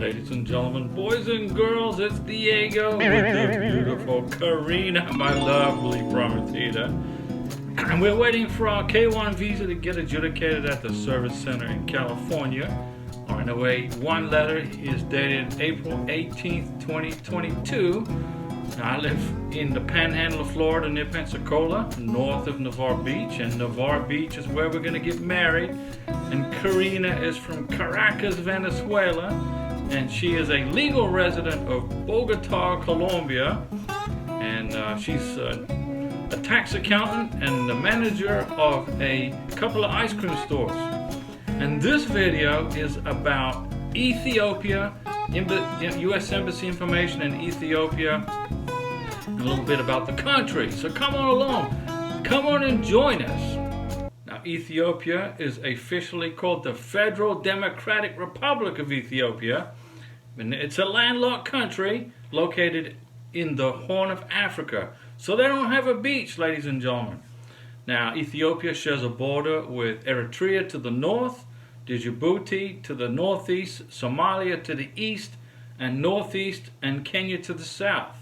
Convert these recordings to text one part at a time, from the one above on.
Ladies and gentlemen, boys and girls, it's Diego with the beautiful Karina, my lovely prometida. And we're waiting for our K1 visa to get adjudicated at the service center in California. On the way, one letter is dated April 18th, 2022. Now, I live in the panhandle of Florida near Pensacola, north of Navarre Beach, and Navarre Beach is where we're going to get married. And Karina is from Caracas, Venezuela, and she is a legal resident of Bogota, Colombia, and she's a tax accountant and the manager of a couple of ice cream stores. And this video is about Ethiopia, U.S. Embassy information in Ethiopia, and a little bit about the country. So come on along, come on and join us. Now, Ethiopia is officially called the Federal Democratic Republic of Ethiopia, and it's a landlocked country located in the Horn of Africa. So they don't have a beach, ladies and gentlemen. Now, Ethiopia shares a border with Eritrea to the north, Djibouti to the northeast, Somalia to the east and northeast, and Kenya to the south.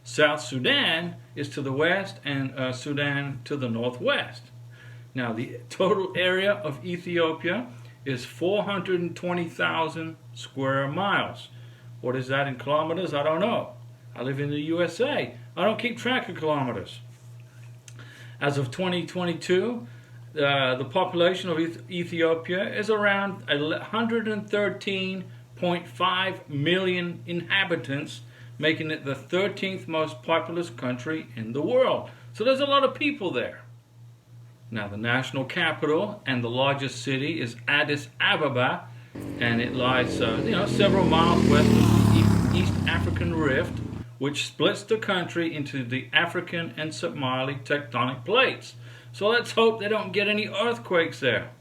South Sudan is to the west, and Sudan to the northwest. Now, the total area of Ethiopia is 420,000 square miles. What is that in kilometers? I don't know. I live in the USA. I don't keep track of kilometers. As of 2022, the population of Ethiopia is around 113.5 million inhabitants, making it the 13th most populous country in the world. So there's a lot of people there. Now, the national capital and the largest city is Addis Ababa, and it lies several miles west of the East African Rift, which splits the country into the African and Somali tectonic plates. So let's hope they don't get any earthquakes there.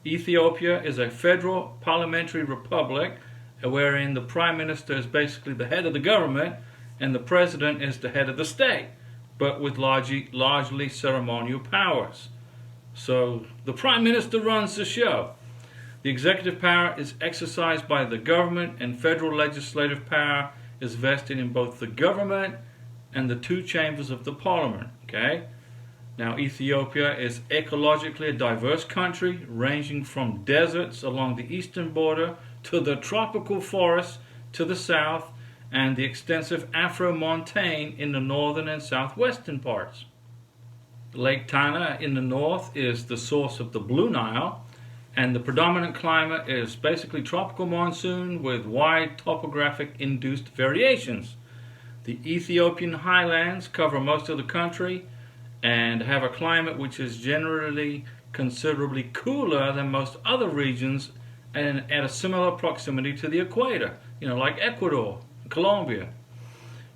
Ethiopia is a federal parliamentary republic wherein the prime minister is basically the head of the government and the president is the head of the state, but with largely ceremonial powers. So the prime minister runs the show. The executive power is exercised by the government, and federal legislative power is vested in both the government and the two chambers of the parliament. Okay? Now, Ethiopia is ecologically a diverse country, ranging from deserts along the eastern border to the tropical forests to the south, and the extensive Afro-montane in the northern and southwestern parts. Lake Tana in the north is the source of the Blue Nile, and the predominant climate is basically tropical monsoon with wide topographic induced variations. The Ethiopian highlands cover most of the country and have a climate which is generally considerably cooler than most other regions and at a similar proximity to the equator, like Ecuador, Colombia.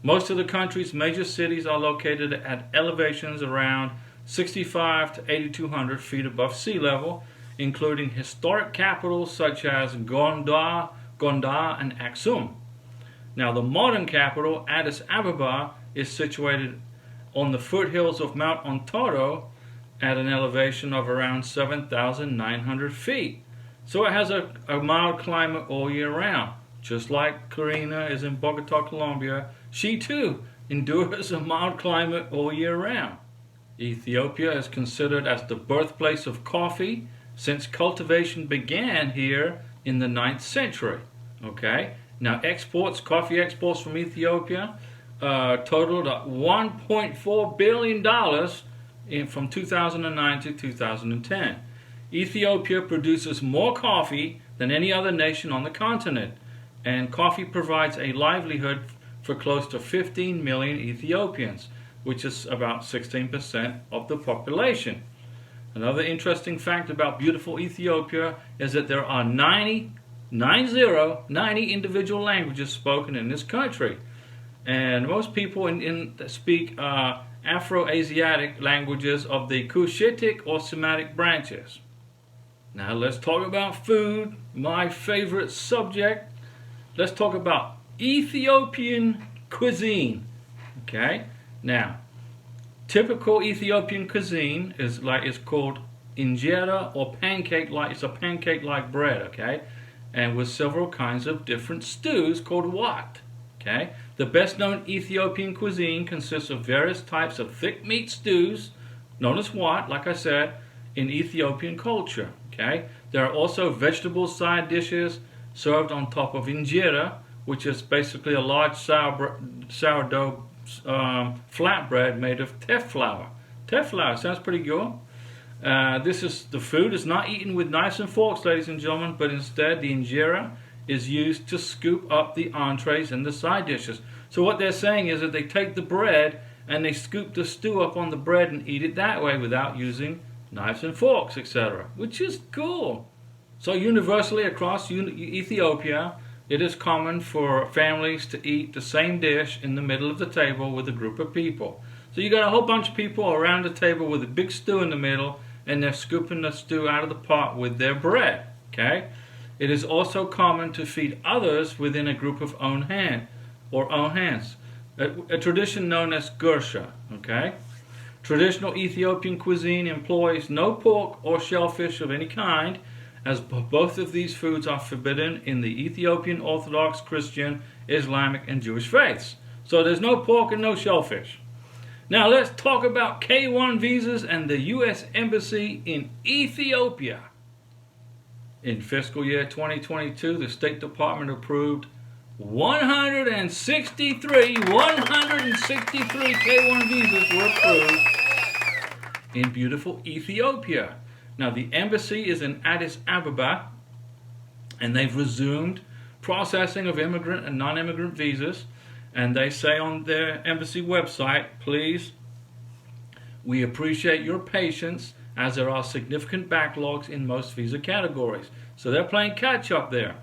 Most of the country's major cities are located at elevations around 65 to 8,200 feet above sea level, including historic capitals such as Gondar and Aksum. Now, the modern capital, Addis Ababa, is situated on the foothills of Mount Ontoro at an elevation of around 7,900 feet. So it has a mild climate all year round. Just like Karina is in Bogota, Colombia, she too endures a mild climate all year round. Ethiopia is considered as the birthplace of coffee since cultivation began here in the 9th century. Okay? Now, coffee exports from Ethiopia totaled $1.4 billion from 2009 to 2010. Ethiopia produces more coffee than any other nation on the continent, and coffee provides a livelihood for close to 15 million Ethiopians, which is about 16% of the population. Another interesting fact about beautiful Ethiopia is that there are 90 individual languages spoken in this country. And most people speak Afro-Asiatic languages of the Cushitic or Semitic branches. Now let's talk about food, my favorite subject. Let's talk about Ethiopian cuisine. Okay? Now, typical Ethiopian cuisine is called injera or pancake-like. It's a pancake-like bread, okay? and with several kinds of different stews called wat. Okay? The best known Ethiopian cuisine consists of various types of thick meat stews, known as wat, like I said, in Ethiopian culture. Okay? There are also vegetable side dishes served on top of injera, which is basically a large sourdough flatbread made of teff flour. Teff flour sounds pretty good. The food is not eaten with knives and forks, ladies and gentlemen, but instead the injera is used to scoop up the entrees and the side dishes. So what they're saying is that they take the bread and they scoop the stew up on the bread and eat it that way without using knives and forks, etc., which is cool. So universally across Ethiopia, it is common for families to eat the same dish in the middle of the table with a group of people. So you got a whole bunch of people around the table with a big stew in the middle, and they're scooping the stew out of the pot with their bread. Okay? It is also common to feed others within a group of own hands, a tradition known as gursha. Okay? Traditional Ethiopian cuisine employs no pork or shellfish of any kind, as both of these foods are forbidden in the Ethiopian Orthodox, Christian, Islamic, and Jewish faiths. So there's no pork and no shellfish. Now let's talk about K-1 visas and the U.S. Embassy in Ethiopia. In fiscal year 2022, the State Department approved 163 K-1 visas were approved in beautiful Ethiopia. Now the embassy is in Addis Ababa, and they've resumed processing of immigrant and non-immigrant visas. And they say on their embassy website, please, we appreciate your patience as there are significant backlogs in most visa categories. So they're playing catch up there.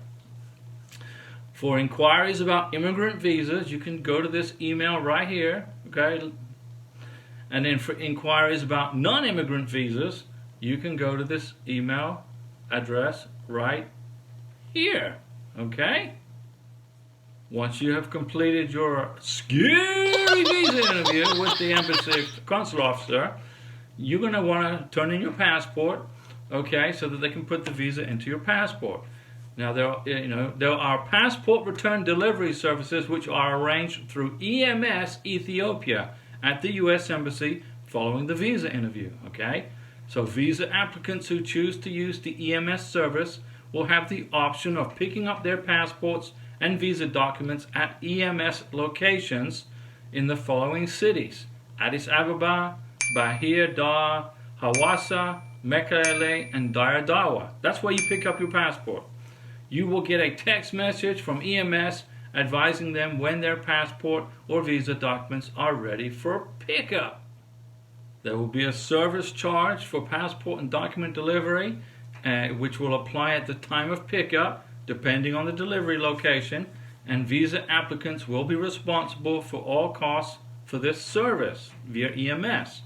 For inquiries about immigrant visas, you can go to this email right here, okay? And then for inquiries about non-immigrant visas, you can go to this email address right here, okay? Once you have completed your scary visa interview with the embassy consular officer, you're going to want to turn in your passport, okay, so that they can put the visa into your passport. Now, there are passport return delivery services which are arranged through EMS Ethiopia at the U.S. Embassy following the visa interview, okay? So visa applicants who choose to use the EMS service will have the option of picking up their passports and visa documents at EMS locations in the following cities: Addis Ababa, Bahir Dar, Hawassa, Mekelle, and Dire Dawa. That's where you pick up your passport. You will get a text message from EMS advising them when their passport or visa documents are ready for pickup. There will be a service charge for passport and document delivery, which will apply at the time of pickup, depending on the delivery location, and visa applicants will be responsible for all costs for this service via EMS.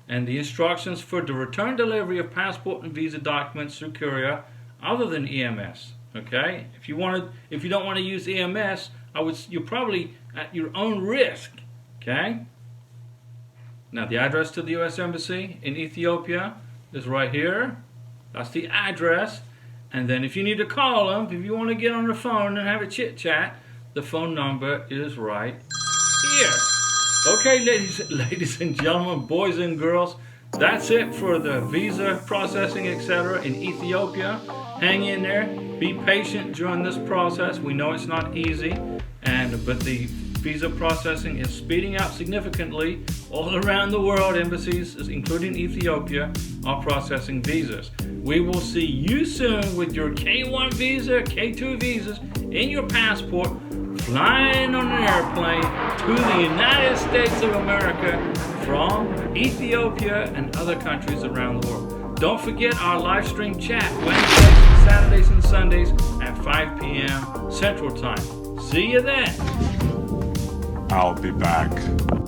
And the instructions for the return delivery of passport and visa documents through courier other than EMS. Okay? If you don't want to use EMS, you're probably at your own risk. Okay? Now the address to the U.S. Embassy in Ethiopia is right here. That's the address. And then if you need to call them, if you want to get on the phone and have a chit chat, the phone number is right here. Okay, ladies and gentlemen, boys and girls, that's it for the visa processing, etc. in Ethiopia. Hang in there. Be patient during this process. We know it's not easy, but the visa processing is speeding up significantly all around the world. Embassies, including Ethiopia, are processing visas. We will see you soon with your K-1 visa, K-2 visas in your passport, flying on an airplane to the United States of America from Ethiopia and other countries around the world. Don't forget our live stream chat Wednesdays, Saturdays, and Sundays at 5 p.m. Central Time. See you then. I'll be back.